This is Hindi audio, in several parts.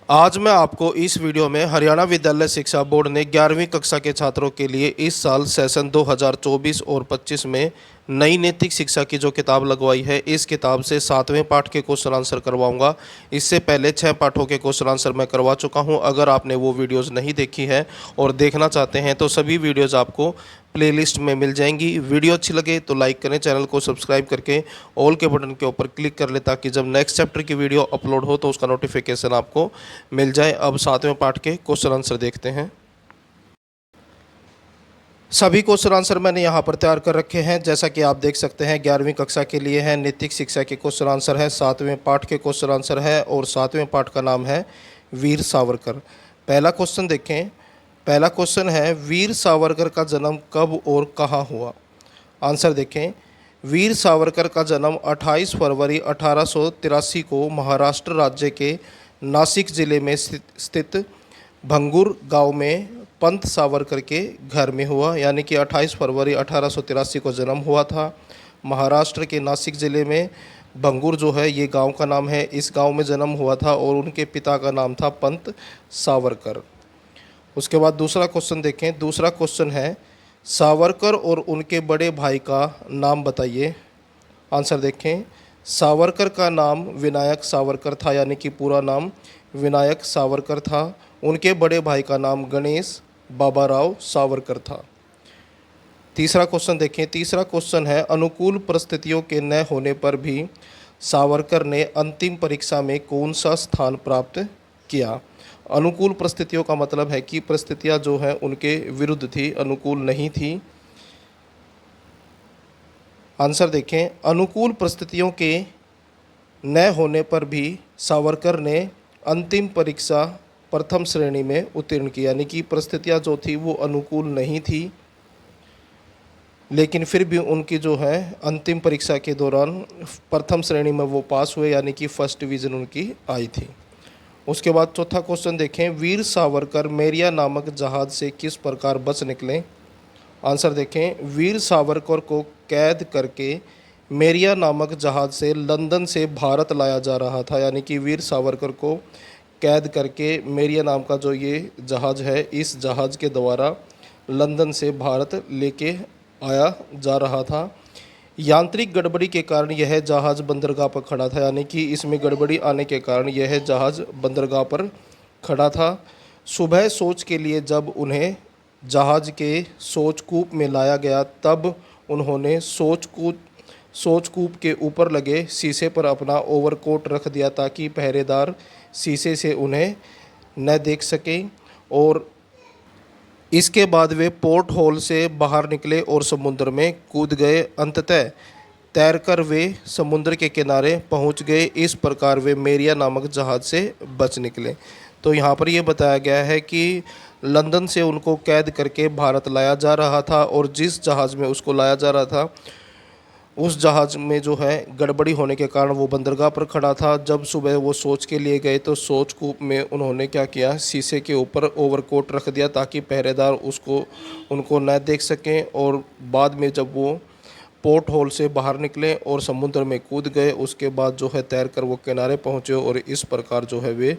आज मैं आपको इस वीडियो में हरियाणा विद्यालय शिक्षा बोर्ड ने 11वीं कक्षा के छात्रों के लिए इस साल सेशन 2024 और 25 में नई नैतिक शिक्षा की जो किताब लगवाई है, इस किताब से 7वें पाठ के क्वेश्चन आंसर करवाऊंगा। इससे पहले 6 पाठों के क्वेश्चन आंसर मैं करवा चुका हूं। अगर आपने वो वीडियोस नहीं देखी है और देखना चाहते हैं तो सभी वीडियोस आपको प्लेलिस्ट में मिल जाएंगी। वीडियो अच्छी लगे तो लाइक करें, चैनल को सब्सक्राइब करके ऑल के बटन के ऊपर क्लिक कर लें ताकि जब नेक्स्ट चैप्टर की वीडियो अपलोड हो तो उसका नोटिफिकेशन आपको मिल जाए। अब 7वें पाठ के क्वेश्चन आंसर देखते हैं। सभी क्वेश्चन आंसर मैंने यहाँ पर तैयार कर रखे हैं। जैसा कि आप देख सकते हैं 11वीं कक्षा के लिए है, नैतिक शिक्षा के क्वेश्चन आंसर है, 7वें पाठ के क्वेश्चन आंसर है और 7वें पाठ का नाम है वीर सावरकर। पहला क्वेश्चन देखें। पहला क्वेश्चन है, वीर सावरकर का जन्म कब और कहाँ हुआ। आंसर देखें। वीर सावरकर का जन्म 28 फरवरी 1883 को महाराष्ट्र राज्य के नासिक जिले में स्थित भंगूर गांव में पंत सावरकर के घर में हुआ। यानी कि 28 फरवरी 1883 को जन्म हुआ था। महाराष्ट्र के नासिक ज़िले में भंगूर जो है ये गांव का नाम है, इस गांव में जन्म हुआ था और उनके पिता का नाम था पंत सावरकर। उसके बाद दूसरा क्वेश्चन देखें। दूसरा क्वेश्चन है, सावरकर और उनके बड़े भाई का नाम बताइए। आंसर देखें। सावरकर का नाम विनायक सावरकर था, यानी कि पूरा नाम विनायक सावरकर था। उनके बड़े भाई का नाम गणेश बाबाराव सावरकर था। तीसरा क्वेश्चन देखें। तीसरा क्वेश्चन है, अनुकूल परिस्थितियों के न होने पर भी सावरकर ने अंतिम परीक्षा में कौन सा स्थान प्राप्त किया। अनुकूल परिस्थितियों का मतलब है कि परिस्थितियां जो है उनके विरुद्ध थी, अनुकूल नहीं थी। आंसर देखें। अनुकूल परिस्थितियों के न होने पर भी सावरकर ने अंतिम परीक्षा प्रथम श्रेणी में उत्तीर्ण की। यानी कि परिस्थितियां जो थी वो अनुकूल नहीं थी, लेकिन फिर भी उनकी जो है अंतिम परीक्षा के दौरान प्रथम श्रेणी में वो पास हुए, यानी कि फर्स्ट डिवीज़न उनकी आई थी। उसके बाद चौथा क्वेश्चन देखें। वीर सावरकर मेरिया नामक जहाज़ से किस प्रकार बच निकले। आंसर देखें। वीर सावरकर को कैद करके मेरिया नामक जहाज़ से लंदन से भारत लाया जा रहा था। यानी कि वीर सावरकर को कैद करके मेरिया नाम का जो ये जहाज़ है, इस जहाज़ के द्वारा लंदन से भारत लेके आया जा रहा था। यांत्रिक गड़बड़ी के कारण यह जहाज़ बंदरगाह पर खड़ा था। यानी कि इसमें गड़बड़ी आने के कारण यह जहाज़ बंदरगाह पर खड़ा था। सुबह सोच के लिए जब उन्हें जहाज़ के सोचकूप में लाया गया तब उन्होंने सोचकूप के ऊपर लगे शीशे पर अपना ओवरकोट रख दिया ताकि पहरेदार शीशे से उन्हें न देख सकें, और इसके बाद वे पोर्ट होल से बाहर निकले और समुद्र में कूद गए। अंततः तैरकर वे समुद्र के किनारे पहुंच गए। इस प्रकार वे मेरिया नामक जहाज़ से बच निकले। तो यहाँ पर यह बताया गया है कि लंदन से उनको कैद करके भारत लाया जा रहा था और जिस जहाज़ में उसको लाया जा रहा था उस जहाज़ में जो है गड़बड़ी होने के कारण वो बंदरगाह पर खड़ा था। जब सुबह वो सोच के लिए गए तो सोचकूप में उन्होंने क्या किया, शीशे के ऊपर ओवरकोट रख दिया ताकि पहरेदार उनको न देख सकें, और बाद में जब वो पोर्ट होल से बाहर निकले और समुद्र में कूद गए, उसके बाद जो है तैरकर वो किनारे पहुँचे और इस प्रकार जो है वे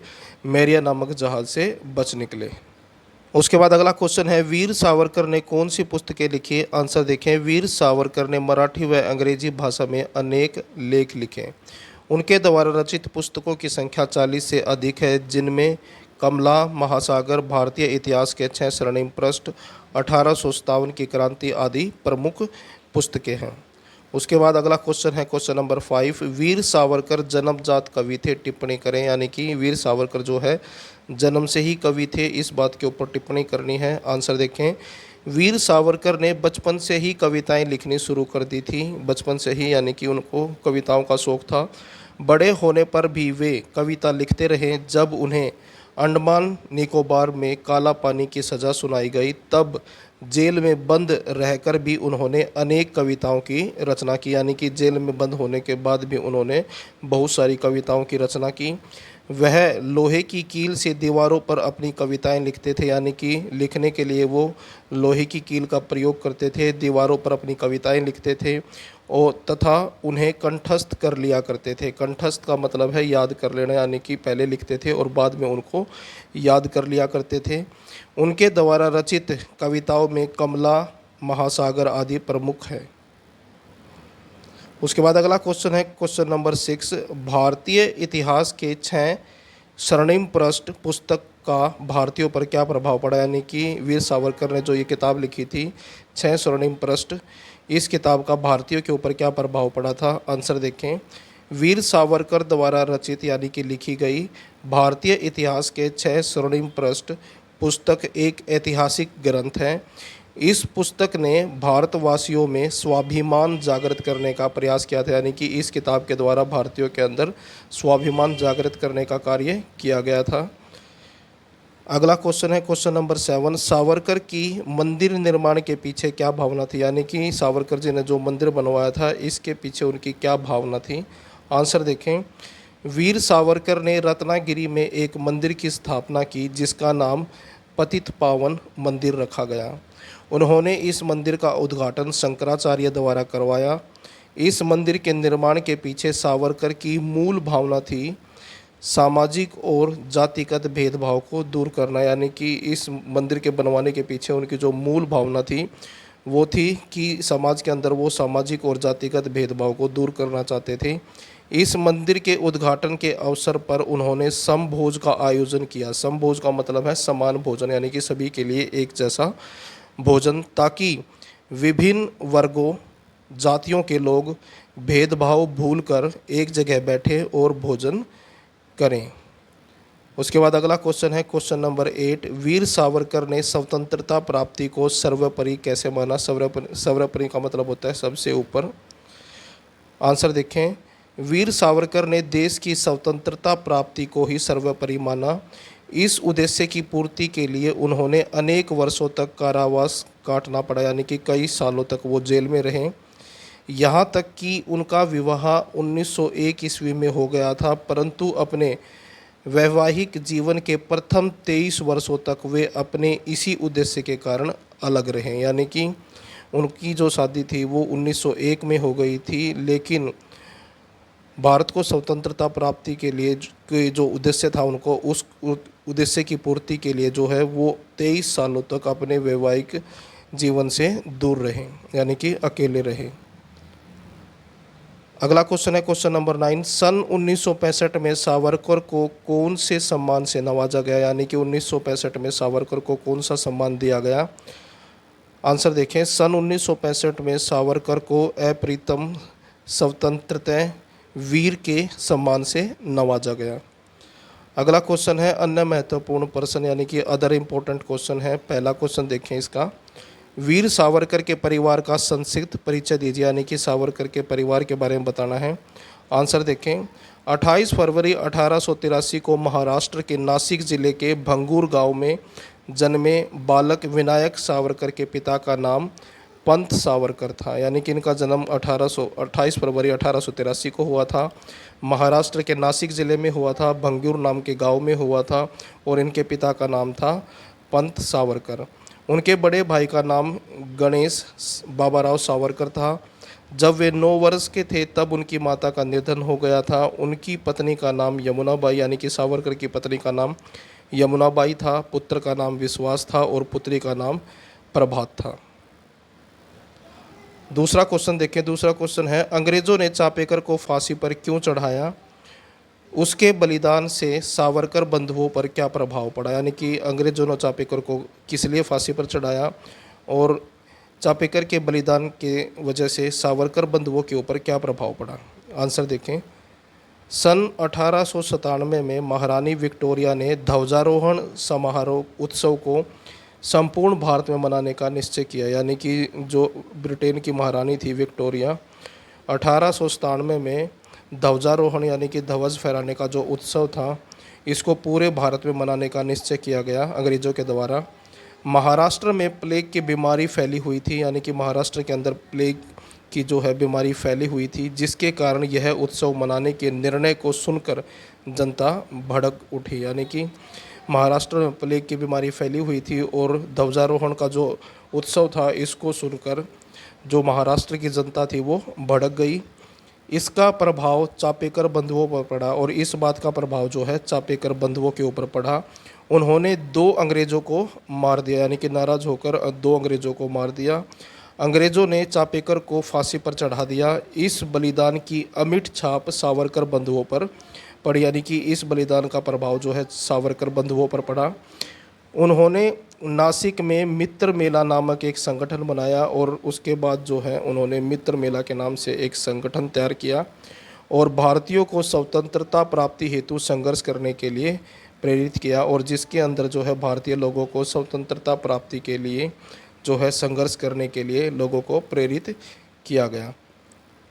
मेरिया नामक जहाज़ से बच निकले। उसके बाद अगला क्वेश्चन है, वीर सावरकर ने कौन सी पुस्तकें लिखी। आंसर देखें। वीर सावरकर ने मराठी व अंग्रेजी भाषा में अनेक लेख लिखे। उनके द्वारा रचित पुस्तकों की संख्या 40 से अधिक है, जिनमें कमला महासागर, भारतीय इतिहास के 6 स्वर्णिम पृष्ठ, 1857 की क्रांति आदि प्रमुख पुस्तकें हैं। उसके बाद अगला क्वेश्चन है क्वेश्चन नंबर 5, वीर सावरकर जन्मजात कवि थे, टिप्पणी करें। यानी कि वीर सावरकर जो है जन्म से ही कवि थे, इस बात के ऊपर टिप्पणी करनी है। आंसर देखें। वीर सावरकर ने बचपन से ही कविताएं लिखनी शुरू कर दी थी, बचपन से ही, यानी कि उनको कविताओं का शौक़ था। बड़े होने पर भी वे कविता लिखते रहे। जब उन्हें अंडमान निकोबार में काला पानी की सज़ा सुनाई गई तब जेल में बंद रहकर भी उन्होंने अनेक कविताओं की रचना की। यानी कि जेल में बंद होने के बाद भी उन्होंने बहुत सारी कविताओं की रचना की। वह लोहे की कील से दीवारों पर अपनी कविताएं लिखते थे। यानी कि लिखने के लिए वो लोहे की कील का प्रयोग करते थे, दीवारों पर अपनी कविताएं लिखते थे। और तथा उन्हें कंठस्थ कर लिया करते थे। कंठस्थ का मतलब है याद कर लेना, यानी कि पहले लिखते थे और बाद में उनको याद कर लिया करते थे। उनके द्वारा रचित कविताओं में कमला, महासागर आदि प्रमुख है। उसके बाद अगला क्वेश्चन है क्वेश्चन नंबर 6। भारतीय इतिहास के 6 स्वर्णिम पृष्ठ पुस्तक का भारतीयों पर क्या प्रभाव पड़ा, यानी कि वीर सावरकर ने जो ये किताब लिखी थी 6 स्वर्णिम पृष्ठ, इस किताब का भारतीयों के ऊपर क्या प्रभाव पड़ा था। आंसर देखें। वीर सावरकर द्वारा रचित यानी कि लिखी गई भारतीय इतिहास के 6 स्वर्णिम पृष्ठ पुस्तक एक ऐतिहासिक ग्रंथ है। इस पुस्तक ने भारतवासियों में स्वाभिमान जागृत करने का प्रयास किया था, यानी कि इस किताब के द्वारा भारतीयों के अंदर स्वाभिमान जागृत करने का कार्य किया गया था। अगला क्वेश्चन है क्वेश्चन नंबर 7। सावरकर की मंदिर निर्माण के पीछे क्या भावना थी, यानी कि सावरकर जी ने जो मंदिर बनवाया था इसके पीछे उनकी क्या भावना थी। आंसर देखें। वीर सावरकर ने रत्नागिरी में एक मंदिर की स्थापना की जिसका नाम पतित पावन मंदिर रखा गया। उन्होंने इस मंदिर का उद्घाटन शंकराचार्य द्वारा करवाया। इस मंदिर के निर्माण के पीछे सावरकर की मूल भावना थी सामाजिक और जातिगत भेदभाव को दूर करना, यानी कि इस मंदिर के बनवाने के पीछे उनकी जो मूल भावना थी वो थी कि समाज के अंदर वो सामाजिक और जातिगत भेदभाव को दूर करना चाहते थे। इस मंदिर के उद्घाटन के अवसर पर उन्होंने समभोज का आयोजन किया। समभोज का मतलब है समान भोजन, यानी कि सभी के लिए एक जैसा भोजन, ताकि विभिन्न वर्गों जातियों के लोग भेदभाव भूलकर एक जगह बैठे और भोजन करें। उसके बाद अगला क्वेश्चन है क्वेश्चन नंबर 8। वीर सावरकर ने स्वतंत्रता प्राप्ति को सर्वोपरि कैसे माना। सर्वोपरि का मतलब होता है सबसे ऊपर। आंसर देखें। वीर सावरकर ने देश की स्वतंत्रता प्राप्ति को ही सर्वोपरि माना। इस उद्देश्य की पूर्ति के लिए उन्होंने अनेक वर्षों तक कारावास काटना पड़ा, यानी कि कई सालों तक वो जेल में रहे। यहाँ तक कि उनका विवाह 1901 ईस्वी में हो गया था, परंतु अपने वैवाहिक जीवन के प्रथम 23 वर्षों तक वे अपने इसी उद्देश्य के कारण अलग रहे, यानी कि उनकी जो शादी थी वो 1901 में हो गई थी, लेकिन भारत को स्वतंत्रता प्राप्ति के लिए जो उद्देश्य था उनको उस उद्देश्य की पूर्ति के लिए जो है वो 23 सालों तक अपने वैवाहिक जीवन से दूर रहे, यानी कि अकेले रहे। अगला क्वेश्चन है क्वेश्चन नंबर 9। सन 1965 में सावरकर को कौन से सम्मान से नवाजा गया, यानी कि 1965 में सावरकर को कौन सा सम्मान दिया गया। आंसर देखें। सन 1965 में सावरकर को अप्रीतम स्वतंत्रता वीर के सम्मान से नवाजा गया। अगला क्वेश्चन है अन्य महत्वपूर्ण प्रश्न, यानी कि अदर इम्पोर्टेंट क्वेश्चन है। पहला क्वेश्चन देखें इसका। वीर सावरकर के परिवार का संक्षिप्त परिचय दीजिए, यानी कि सावरकर के परिवार के बारे में बताना है। आंसर देखें। 28 फरवरी 1883 को महाराष्ट्र के नासिक जिले के भंगूर गांव में जन्मे बालक विनायक सावरकर के पिता का नाम पंत सावरकर था, यानी कि इनका जन्म 28 फरवरी 1883 को हुआ था। महाराष्ट्र के नासिक ज़िले में हुआ था, भंगूर नाम के गांव में हुआ था और इनके पिता का नाम था पंत सावरकर। उनके बड़े भाई का नाम गणेश बाबाराव सावरकर था। जब वे 9 वर्ष के थे तब उनकी माता का निधन हो गया था। उनकी पत्नी का नाम यमुनाबाई, यानी कि सावरकर की पत्नी का नाम यमुनाबाई था। पुत्र का नाम विश्वास था और पुत्री का नाम प्रभात था। दूसरा क्वेश्चन देखें। दूसरा क्वेश्चन है अंग्रेज़ों ने चापेकर को फांसी पर क्यों चढ़ाया। उसके बलिदान से सावरकर बंधुओं पर क्या प्रभाव पड़ा, यानी कि अंग्रेज़ों ने चापेकर को किस लिए फांसी पर चढ़ाया और चापेकर के बलिदान के वजह से सावरकर बंधुओं के ऊपर क्या प्रभाव पड़ा। आंसर देखें। सन 1897 में महारानी विक्टोरिया ने ध्वजारोहण समारोह उत्सव को संपूर्ण भारत में मनाने का निश्चय किया, यानी कि जो ब्रिटेन की महारानी थी विक्टोरिया 1897 में ध्वजारोहण यानी कि ध्वज फहराने का जो उत्सव था इसको पूरे भारत में मनाने का निश्चय किया गया अंग्रेज़ों के द्वारा। महाराष्ट्र में प्लेग की बीमारी फैली हुई थी, यानी कि महाराष्ट्र के अंदर प्लेग की जो है बीमारी फैली हुई थी, जिसके कारण यह उत्सव मनाने के निर्णय को सुनकर जनता भड़क उठी, यानी कि महाराष्ट्र में प्लेग की बीमारी फैली हुई थी और ध्वजारोहण का जो उत्सव था इसको सुनकर जो महाराष्ट्र की जनता थी वो भड़क गई। इसका प्रभाव चापेकर बंधुओं पर पड़ा और इस बात का प्रभाव जो है चापेकर बंधुओं के ऊपर पड़ा। उन्होंने 2 अंग्रेज़ों को मार दिया, यानी कि नाराज होकर 2 अंग्रेज़ों को मार दिया। अंग्रेज़ों ने चापेकर को फांसी पर चढ़ा दिया। इस बलिदान की अमिट छाप सावरकर बंधुओं पर पड़ी, यानी कि इस बलिदान का प्रभाव जो है सावरकर बंधुओं पर पड़ा। उन्होंने नासिक में मित्र मेला नामक एक संगठन बनाया और उसके बाद जो है उन्होंने मित्र मेला के नाम से एक संगठन तैयार किया और भारतीयों को स्वतंत्रता प्राप्ति हेतु संघर्ष करने के लिए प्रेरित किया, और जिसके अंदर जो है भारतीय लोगों को स्वतंत्रता प्राप्ति के लिए जो है संघर्ष करने के लिए लोगों को प्रेरित किया गया।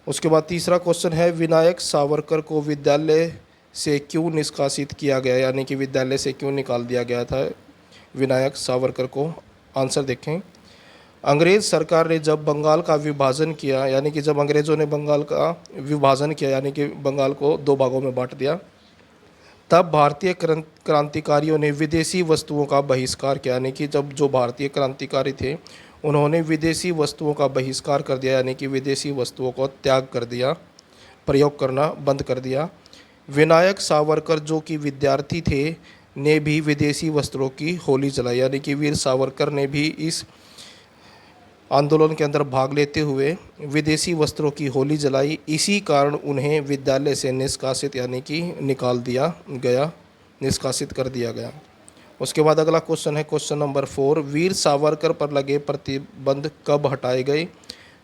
उसके बाद तीसरा क्वेश्चन है, विनायक सावरकर को विद्यालय से क्यों निष्कासित किया गया, यानी कि विद्यालय से क्यों निकाल दिया गया था विनायक सावरकर को। आंसर देखें, अंग्रेज़ सरकार ने जब बंगाल का विभाजन किया, यानी कि जब अंग्रेज़ों ने बंगाल का विभाजन किया, यानी कि बंगाल को 2 भागों में बांट दिया, तब भारतीय क्रांतिकारियों ने विदेशी वस्तुओं का बहिष्कार किया, यानी कि जब जो भारतीय क्रांतिकारी थे उन्होंने विदेशी वस्तुओं का बहिष्कार कर दिया, यानी कि विदेशी वस्तुओं को त्याग कर दिया, प्रयोग करना बंद कर दिया। विनायक सावरकर जो कि विद्यार्थी थे ने भी विदेशी वस्त्रों की होली जलाई, यानी कि वीर सावरकर ने भी इस आंदोलन के अंदर भाग लेते हुए विदेशी वस्त्रों की होली जलाई। इसी कारण उन्हें विद्यालय से निष्कासित, यानी कि निकाल दिया गया, निष्कासित कर दिया गया। उसके बाद अगला क्वेश्चन है क्वेश्चन नंबर 4, वीर सावरकर पर लगे प्रतिबंध कब हटाए गए?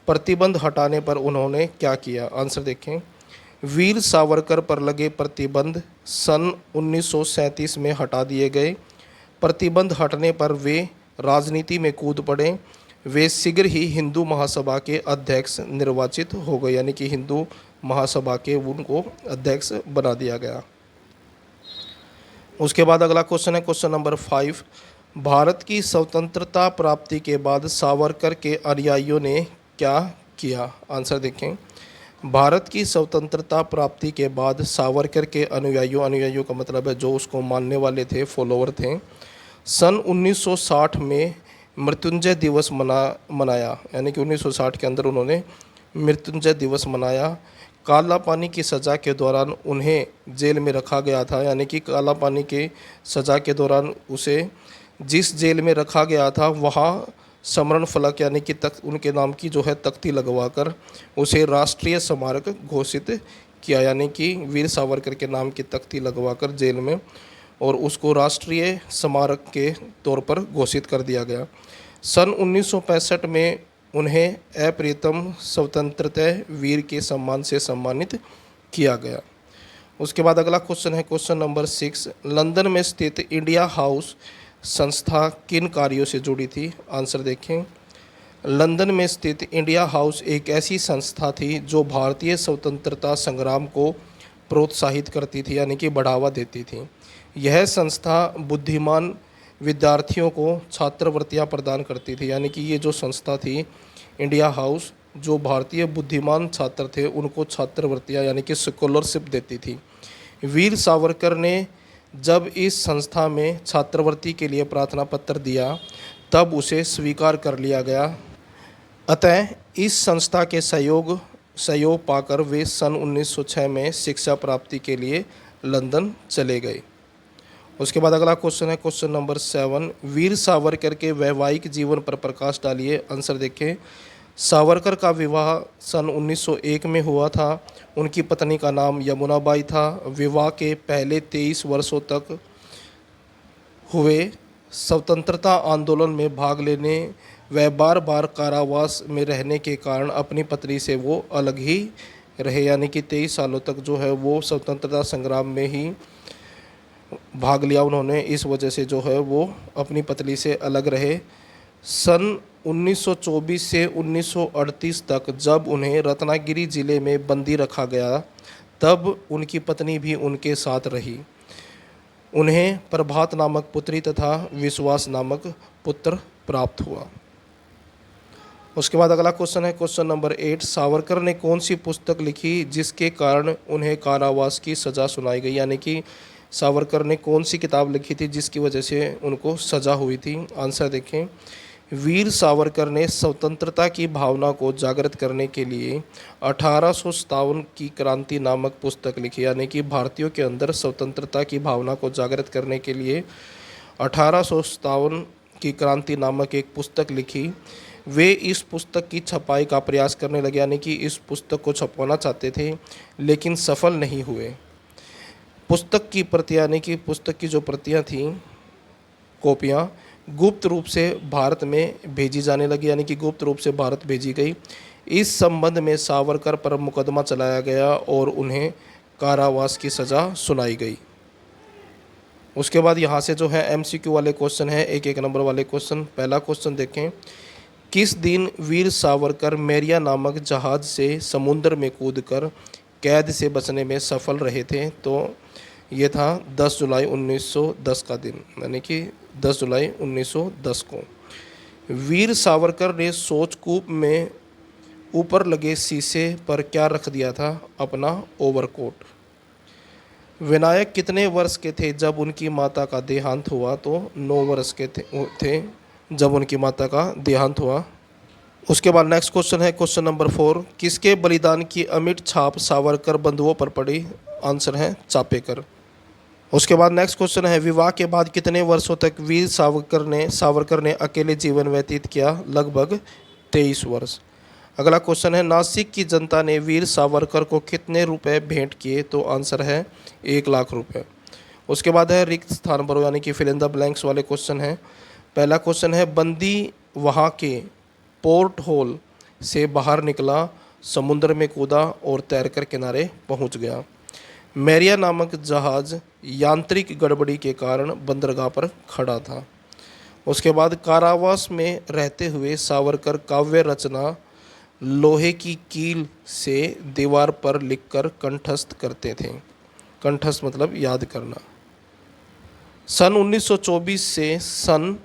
प्रतिबंध हटाने पर उन्होंने क्या किया? आंसर देखें, वीर सावरकर पर लगे प्रतिबंध सन 1937 में हटा दिए गए। प्रतिबंध हटने पर वे राजनीति में कूद पड़े। वे शीघ्र ही हिंदू महासभा के अध्यक्ष निर्वाचित हो गए, यानी कि हिंदू महासभा के उनको अध्यक्ष बना दिया गया। उसके बाद अगला क्वेश्चन है क्वेश्चन नंबर 5, भारत की स्वतंत्रता प्राप्ति के बाद सावरकर के अनुयायियों ने क्या किया? आंसर देखें, भारत की स्वतंत्रता प्राप्ति के बाद सावरकर के अनुयायियों का मतलब है जो उसको मानने वाले थे, फॉलोवर थे, सन 1960 में मृत्युंजय दिवस मनाया, यानी कि 1960 के अंदर उन्होंने मृत्युंजय दिवस मनाया। काला पानी की सज़ा के दौरान उन्हें जेल में रखा गया था, यानी कि काला पानी की सज़ा के दौरान उसे जिस जेल में रखा गया था वहाँ स्मरण फलक, यानी कि उनके नाम की जो है तख्ती लगवाकर उसे राष्ट्रीय स्मारक घोषित किया, यानी कि वीर सावरकर के नाम की तख्ती लगवाकर जेल में, और उसको राष्ट्रीय स्मारक के तौर पर घोषित कर दिया गया। सन 1965 में उन्हें अप्रियतम स्वतंत्रता वीर के सम्मान से सम्मानित किया गया। उसके बाद अगला क्वेश्चन है क्वेश्चन नंबर 6, लंदन में स्थित इंडिया हाउस संस्था किन कार्यों से जुड़ी थी? आंसर देखें, लंदन में स्थित इंडिया हाउस एक ऐसी संस्था थी जो भारतीय स्वतंत्रता संग्राम को प्रोत्साहित करती थी, यानी कि बढ़ावा देती थी। यह संस्था बुद्धिमान विद्यार्थियों को छात्रवृत्तियां प्रदान करती थी, यानी कि ये जो संस्था थी इंडिया हाउस, जो भारतीय बुद्धिमान छात्र थे उनको छात्रवृत्तियां यानी कि स्कॉलरशिप देती थी। वीर सावरकर ने जब इस संस्था में छात्रवृत्ति के लिए प्रार्थना पत्र दिया तब उसे स्वीकार कर लिया गया। अतः इस संस्था के सहयोग पाकर वे सन 1906 में शिक्षा प्राप्ति के लिए लंदन चले गए। उसके बाद अगला क्वेश्चन है क्वेश्चन नंबर 7, वीर सावरकर के वैवाहिक जीवन पर प्रकाश डालिए। आंसर देखें, सावरकर का विवाह सन 1901 में हुआ था। उनकी पत्नी का नाम यमुनाबाई था। विवाह के पहले 23 वर्षों तक हुए स्वतंत्रता आंदोलन में भाग लेने व बार बार कारावास में रहने के कारण अपनी पत्नी से वो अलग ही रहे, यानी कि 23 सालों तक जो है वो स्वतंत्रता संग्राम में ही भाग लिया उन्होंने। इस वजह से जो है वो अपनी पत्नी से अलग रहे। सन 1924 से 1938 तक जब उन्हें रत्नागिरी जिले में बंदी रखा गया तब उनकी पत्नी भी उनके साथ रही। उन्हें प्रभात नामक पुत्री तथा विश्वास नामक पुत्र प्राप्त हुआ। उसके बाद अगला क्वेश्चन है क्वेश्चन नंबर 8, सावरकर ने कौन सी पुस्तक लिखी जिसके कारण उन्हें कारावास की सज़ा सुनाई गई, यानी कि सावरकर ने कौन सी किताब लिखी थी जिसकी वजह से उनको सज़ा हुई थी? आंसर देखें, वीर सावरकर ने स्वतंत्रता की भावना को जागृत करने के लिए 1857 की क्रांति नामक पुस्तक लिखी, यानी कि भारतीयों के अंदर स्वतंत्रता की भावना को जागृत करने के लिए 1857 की क्रांति नामक एक पुस्तक लिखी। वे इस पुस्तक की छपाई का प्रयास करने लगे, यानी कि इस पुस्तक को छपवाना चाहते थे लेकिन सफल नहीं हुए। पुस्तक की प्रतियां, यानी कि पुस्तक की जो प्रतियां थीं, कॉपियां गुप्त रूप से भारत में भेजी जाने लगी, यानी कि गुप्त रूप से भारत भेजी गई। इस संबंध में सावरकर पर मुकदमा चलाया गया और उन्हें कारावास की सज़ा सुनाई गई। उसके बाद यहाँ से जो है MCQ वाले क्वेश्चन है, एक एक नंबर वाले क्वेश्चन। पहला क्वेश्चन देखें, किस दिन वीर सावरकर मैरिया नामक जहाज़ से समुद्र में कूदकर कैद से बचने में सफल रहे थे? तो ये था 10 जुलाई 1910 का दिन, यानी कि 10 जुलाई 1910 को। वीर सावरकर ने सोचकूप में ऊपर लगे शीशे पर क्या रख दिया था? अपना ओवरकोट। विनायक कितने वर्ष के थे जब उनकी माता का देहांत हुआ? तो 9 वर्ष के थे जब उनकी माता का देहांत हुआ। उसके बाद नेक्स्ट क्वेश्चन है क्वेश्चन नंबर 4, किसके बलिदान की अमिट छाप सावरकर बंधुओं पर पड़ी? आंसर है चापेकर। उसके बाद नेक्स्ट क्वेश्चन है, विवाह के बाद कितने वर्षों तक वीर सावरकर ने अकेले जीवन व्यतीत किया? लगभग 23 वर्ष। अगला क्वेश्चन है, नासिक की जनता ने वीर सावरकर को कितने रुपए भेंट किए? तो आंसर है 1 लाख रुपए। उसके बाद है रिक्त स्थान भरो, यानी कि फिल इन द ब्लैंक्स वाले क्वेश्चन हैं। पहला क्वेश्चन है, बंदी वहाँ के पोर्ट होल से बाहर निकला, समुद्र में कूदा और तैरकर किनारे पहुँच गया। मैरिया नामक जहाज़ यांत्रिक गड़बड़ी के कारण बंदरगाह पर खड़ा था। उसके बाद कारावास में रहते हुए सावरकर काव्य रचना लोहे की कील से दीवार पर लिखकर कंठस्थ करते थे। कंठस्थ मतलब याद करना। सन 1924 से सन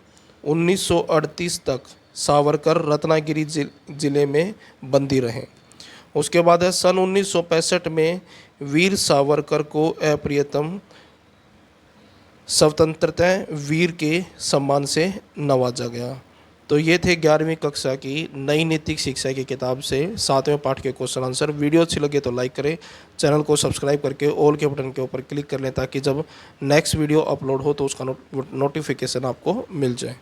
1938 तक सावरकर रत्नागिरी जिले में बंदी रहे। उसके बाद है सन 1965 में वीर सावरकर को अप्रियतम स्वतंत्रता वीर के सम्मान से नवाजा गया। तो ये थे 11वीं कक्षा की नई नैतिक शिक्षा की किताब से 7वें पाठ के क्वेश्चन आंसर। वीडियो अच्छी लगे तो लाइक करें, चैनल को सब्सक्राइब करके ऑल के बटन के ऊपर क्लिक कर लें ताकि जब नेक्स्ट वीडियो अपलोड हो तो उसका नोटिफिकेशन आपको मिल जाए।